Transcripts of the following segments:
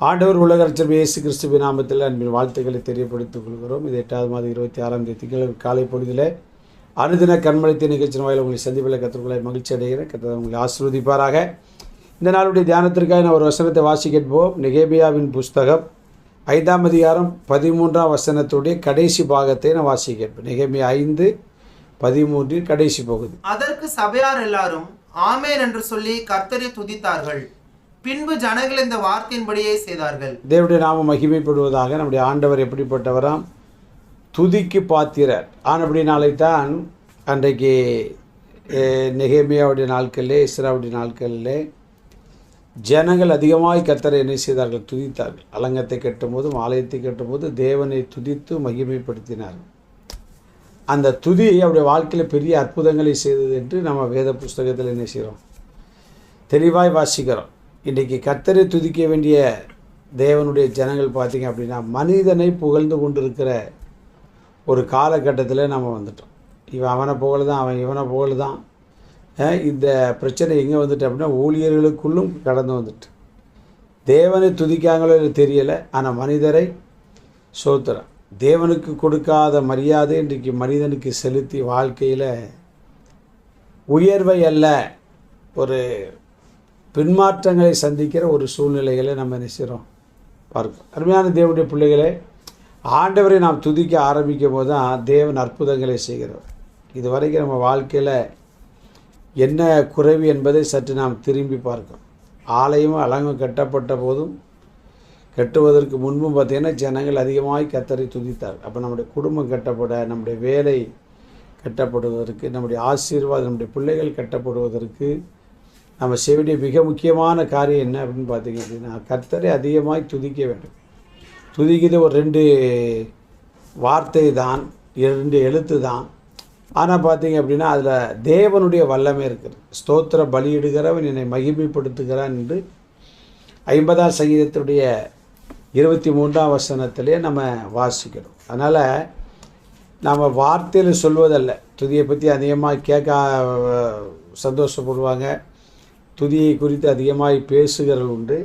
ஆண்டவர் உலக ரட்சகர் இயேசு கிறிஸ்துவின் நாமத்தில் அன்பின் வாழ்த்துக்களை தெரியப்படுத்திக் கொள்கிறோம். இது 8வது மாதம் 26ஆம் தேதி திங்கள் காலை பொழுதில் அனுதின கண்மணித்த நிகழ்ச்சி வாயில உங்களை சந்திப்பில் கற்றுக்கொள்ள மகிழ்ச்சி அடைகிறேன். கர்த்தர் உங்களை ஆசீர்வதிப்பாராக. இந்த நாளுடைய தியானத்திற்காக நான் ஒரு வசனத்தை வாசி கேட்போம். நெகேமியாவின் புஸ்தகம் 5ஆம் அதிகாரம் 13ஆம் வசனத்துடைய கடைசி பாகத்தை நான் வாசி கேட்பேன். நெகேமியா 5:13 கடைசி பகுதி. அதற்கு சபையார் எல்லாரும் ஆமென் என்று சொல்லி கர்த்தரை துதித்தார்கள். பின்பு ஜனங்கள் இந்த வார்த்தையின்படியே செய்தார்கள். தேவனுடைய நாமம் மகிமைப்படுவதாக. நம்முடைய ஆண்டவர் எப்படிப்பட்டவராம்? துதிக்கு பாத்திரர் ஆனபடினால்தான் அன்றைக்கு நெகேமியாவுடைய நாட்களிலே, இஸ்ராவுடைய நாட்களிலே ஜனங்கள் அதிகமாய் கர்த்தரை என்ன செய்தார்கள்? துதித்தார்கள். அலங்கத்தை கட்டும்போதும் ஆலயத்தை கட்டும்போது தேவனை துதித்து மகிமைப்படுத்தினார்கள். அந்த துதி அவருடைய வாழ்க்கையில் பெரிய அற்புதங்களை செய்தது என்று நம்ம வேத புஸ்தகத்தில் என்ன செய்கிறோம்? தெளிவாய் வாசிக்கிறோம். இன்றைக்கி கர்த்தரை துதிக்க வேண்டிய தேவனுடைய ஜனங்கள் பார்த்திங்க அப்படின்னா மனிதனை புகழ்ந்து கொண்டிருக்கிற ஒரு காலகட்டத்தில் நம்ம வந்துட்டோம். இவன் அவனை புகழ்தான், அவன் இவனை புகழ்தான். இந்த பிரச்சனை எங்கே வந்துட்டு அப்படின்னா ஊழியர்களுக்குள்ளும் கடந்து வந்துட்டு தேவனை துதிக்காங்களோ தெரியலை, ஆனால் மனிதரை சோத்துறான். தேவனுக்கு கொடுக்காத மரியாதை இன்றைக்கு மனிதனுக்கு செலுத்தி வாழ்க்கையில் உயர்வை அல்ல, ஒரு பின்மாற்றங்களை சந்திக்கிற ஒரு சூழ்நிலைகளை நம்ம நினைக்கிறோம் பார்க்கிறோம். அருமையான தேவனுடைய பிள்ளைகளே, ஆண்டவரை நாம் துதிக்க ஆரம்பிக்கும் போது தான் தேவன் அற்புதங்களை செய்கிறவர். இதுவரைக்கும் நம்ம வாழ்க்கையில் என்ன குறைவு என்பதை சற்று நாம் திரும்பி பார்க்கிறோம். ஆலயமும் அலங்கம் கட்டப்பட்ட போதும் கட்டுவதற்கு முன்பும் பார்த்திங்கன்னா ஜனங்கள் அதிகமாக கர்த்தரை துதித்தார். அப்போ நம்முடைய குடும்பம் கட்டப்பட, நம்முடைய வேலை கட்டப்படுவதற்கு, நம்முடைய ஆசீர்வாதம், நம்முடைய பிள்ளைகள் கட்டப்படுவதற்கு நம்ம செய்ய வேண்டிய மிக முக்கியமான காரியம் என்ன அப்படின்னு பார்த்திங்க அப்படின்னா கர்த்தரை அதிகமாக துதிக்க வேண்டும். துதிக்கிறது ஒரு 2 வார்த்தை தான், 2 எழுத்து தான். ஆனால் பார்த்திங்க அப்படின்னா அதில் தேவனுடைய வல்லமை இருக்குது. ஸ்தோத்திர பலியிடுகிறவன் என்னை மகிமைப்படுத்துகிறான் என்று 50ஆம் சங்கீதத்துடைய 23ஆம் வசனத்திலே நம்ம வாசிக்கிறோம். அதனால் நம்ம வார்த்தையில் சொல்வதல்ல. துதியை பற்றி அதிகமாக கேட்க சந்தோஷப்படுவாங்க, துதியை குறித்து அதிகமாய் பேசுகிறவர்கள் உண்டு.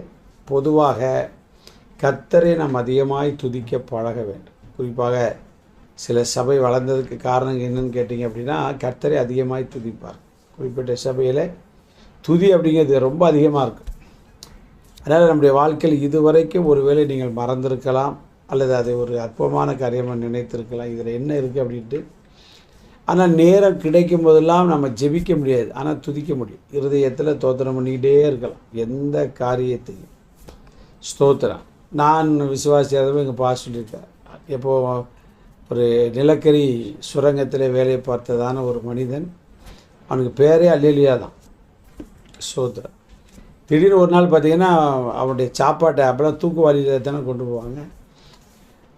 பொதுவாக கர்த்தரை நாம் அதிகமாய் துதிக்க பழக வேண்டும். குறிப்பாக சில சபை வளர்ந்ததுக்கு காரணம் என்னன்னு கேட்டிங்க அப்படின்னா கர்த்தரை அதிகமாய் துதிப்பார். குறிப்பிட்ட சபையில் துதி அப்படிங்கிறது ரொம்ப அதிகமாக இருக்கும். அதனால் நம்முடைய வாழ்க்கையில் இதுவரைக்கும் ஒருவேளை நீங்கள் மறந்திருக்கலாம், அல்லது அதை ஒரு அற்புதமான காரியமாக நினைத்திருக்கலாம், இதில் என்ன இருக்குது அப்படின்ட்டு. ஆனால் நேரம் கிடைக்கும் போதெல்லாம் நம்ம ஜெபிக்க முடியாது, ஆனால் துதிக்க முடியும். இருதயத்தில் ஸ்தோத்திரம் பண்ணிக்கிட்டே இருக்கலாம் எந்த காரியத்தையும். ஸ்தோத்திரம். நான் விசுவாசியாதவங்க எங்கள் பாஸ் சொல்லியிருக்கேன். எப்போது ஒரு நிலக்கரி சுரங்கத்தில் வேலையை பார்த்ததான ஒரு மனிதன், அவனுக்கு பேரே அல்லேலூயா தான். ஸ்தோத்திரம். திடீர்னு ஒரு நாள் பார்த்திங்கன்னா அவனுடைய சாப்பாட்டை அப்போலாம் தூக்குவாளியில் தானே கொண்டு போவாங்க.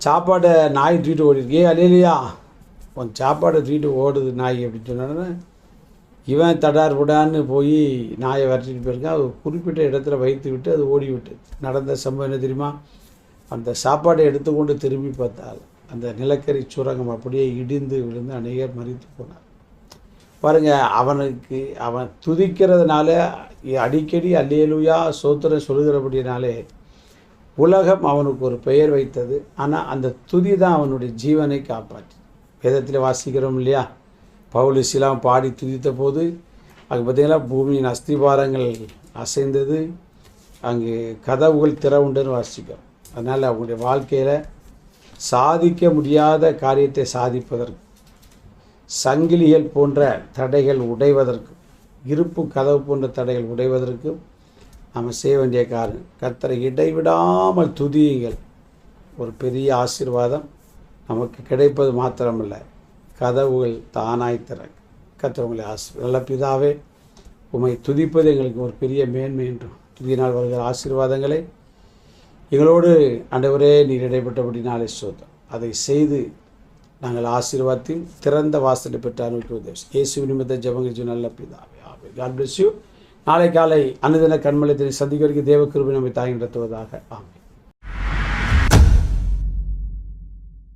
சாப்பாட்டை நாய் தூக்கிட்டு ஓடிருக்கு. அல்லேலூயா, உன் சாப்பாடை தூக்கிட்டு ஓடுது நாய் அப்படின்னு சொன்னோன்னே இவன் தடார் புடான்னு போய் நாயை விரட்டிட்டு போயிருக்கான். அது குறிப்பிட்ட இடத்துல வைத்து விட்டு அது ஓடிவிட்டு நடந்த சம்பவம் என்ன தெரியுமா? அந்த சாப்பாடை எடுத்துக்கொண்டு திரும்பி பார்த்தால் அந்த நிலக்கரி சுரங்கம் அப்படியே இடிந்து விழுந்து அநேகர் மரித்து போனார். பாருங்கள், அவன் துதிக்கிறதுனால அடிக்கடி அல்லேலூயா ஸ்தோத்திரம் சொல்கிறபடினாலே உலகம் அவனுக்கு ஒரு பெயர் வைத்தது. ஆனால் அந்த துதி தான் அவனுடைய ஜீவனை காப்பாற்றி. வேதத்தில் வாசிக்கிறோம் இல்லையா? பவுல் சீலாம் பாடி துதித்த போது அங்கே பார்த்திங்கன்னா பூமியின் அஸ்திபாரங்கள் அசைந்தது, அங்கு கதவுகள் திறவுண்டுன்னு வாசிக்கிறோம். அதனால் அவங்களுடைய வாழ்க்கையில் சாதிக்க முடியாத காரியத்தை சாதிப்பதற்கு, சங்கிலிகள் போன்ற தடைகள் உடைவதற்கும், இருப்பு கதவு போன்ற தடைகள் உடைவதற்கும் நம்ம செய்ய வேண்டிய காரணம் கர்த்தரை இடைவிடாமல் துதியுங்கள். ஒரு பெரிய ஆசீர்வாதம் நமக்கு கிடைப்பது மாத்திரமல்ல, கதவுகள் தானாய் திறக்கும். கர்த்தர் உங்களை நல்ல பிதாவே, உம்மை துதிப்பது எங்களுக்கு ஒரு பெரிய மேன்மை என்றும் துதியினால் வருகிற ஆசீர்வாதங்களை எங்களோடு ஆண்டவரே நீர் இடைப்பட்டபடினாலே ஸ்தோத்திரம். அதை செய்து நாங்கள் ஆசீர்வாதத்தையும் திறந்த வாசலை பெற்று அனுபவிக்க இயேசு நிமித்த ஜெபங்கள் நல்ல பிதாவே. ஆமென். God bless you. நாளை காலை அனுதின கண்மலையை சந்திக்க வரைக்கும் தேவ கிருபை நம்மை தாங்கி நடத்துவதாக. ஆமென்.